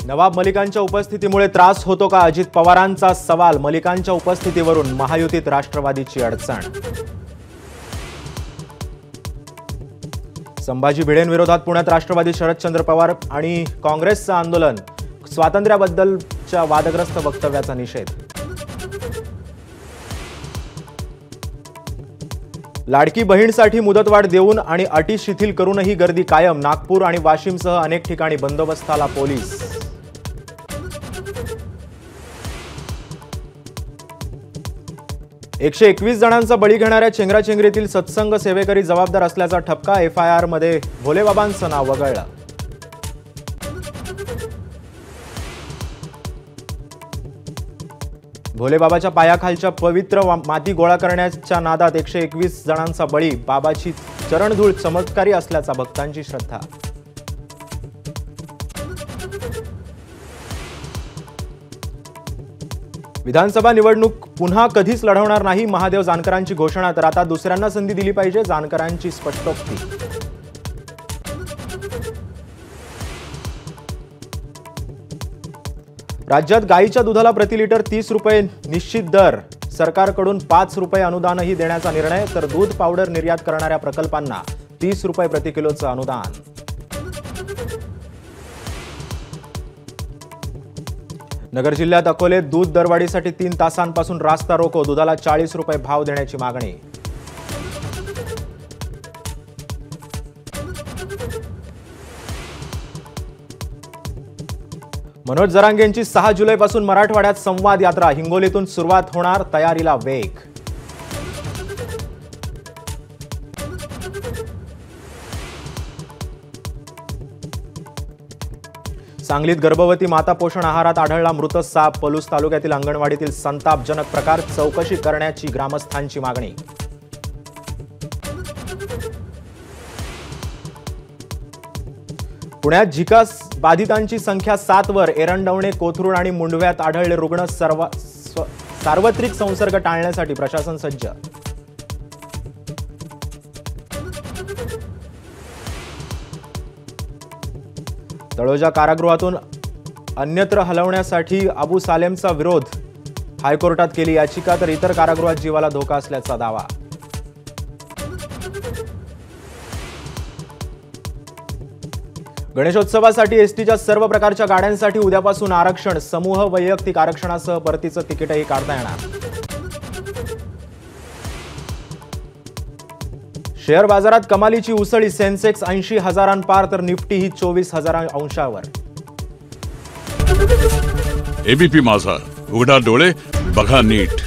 नवाब मलिकांच्या उपस्थितीमुळे त्रास होतो का? अजित पवारांचा सवाल. मलिकांच्या उपस्थितीवरून महायुतीत राष्ट्रवादीची अडचण. संभाजी भिडेंविरोधात पुण्यात राष्ट्रवादी शरदचंद्र पवार आणि काँग्रेसचं आंदोलन. स्वातंत्र्याबद्दलच्या वादग्रस्त वक्तव्याचा निषेध. लाडकी बहीणसाठी मुदतवाढ देऊन आणि अटी शिथिल करूनही गर्दी कायम. नागपूर आणि वाशिमसह अनेक ठिकाणी बंदोबस्ताला पोलीस. 121 जणांचा बळी घेणाऱ्या चेंगराचेंगरीतील सत्संग सेवेकरी जबाबदार असल्याचा ठपका. FIR मध्ये भोलेबाबांचं नाव वगळलं. भोलेबाबाच्या पायाखालच्या पवित्र माती गोळा करण्याच्या नादात 121 जणांचा बळी. बाबाची चरणधूळ चमत्कारी असल्याचा भक्तांची श्रद्धा. विधानसभा निवडणूक पुन्हा कधीच लढवणार नाही. महादेव जानकरांची घोषणा. तर आता दुसऱ्यांना संधी दिली पाहिजे, जानकरांची स्पष्टोक्ती. राज्यात गाईच्या दुधाला प्रति लिटर 30 रुपये निश्चित दर. सरकारकडून 5 रुपये अनुदानही देण्याचा निर्णय. तर दूध पावडर निर्यात करणाऱ्या प्रकल्पांना 30 रुपये प्रति किलोचं अनुदान. नगर जिल्ह्यात अकोलेत दूध दरवाढीसाठी 3 तासांपासून रास्ता रोको. दुधाला 40 रुपये भाव देण्याची मागणी. मनोज जरांगेंची 6 जुलैपासून मराठवाड्यात संवाद यात्रा. हिंगोलीतून सुरुवात होणार. तयारीला वेग. सांगलीत गर्भवती माता पोषण आहारात आढळला मृत साप. पलूस तालुक्यातील अंगणवाडीतील संतापजनक प्रकार. चौकशी करण्याची ग्रामस्थांची मागणी. पुण्यात झिका बाधितांची संख्या 7 वर. एरंडवणे, कोथरूड आणि मुंडव्यात आढळले रुग्ण. सार्वत्रिक संसर्ग टाळण्यासाठी प्रशासन सज्ज. तळोजा कारागृहातून अन्यत्र हलवण्यासाठी अबू सालेमचा विरोध. हायकोर्टात केली याचिका. तर इतर कारागृहात जीवाला धोका असल्याचा दावा. गणेशोत्सवासाठी एसटीच्या सर्व प्रकारच्या गाड्यांसाठी उद्यापासून आरक्षण. समूह वैयक्तिक आरक्षणासह परतीचं तिकीटही काढता येणार. शेअर बाजारात कमालीची उसळी. सेन्सेक्स 80,000पार तर निफ्टी ही 24,000 अंशावर. ABP माझा, उघडा डोळे बघा नीट.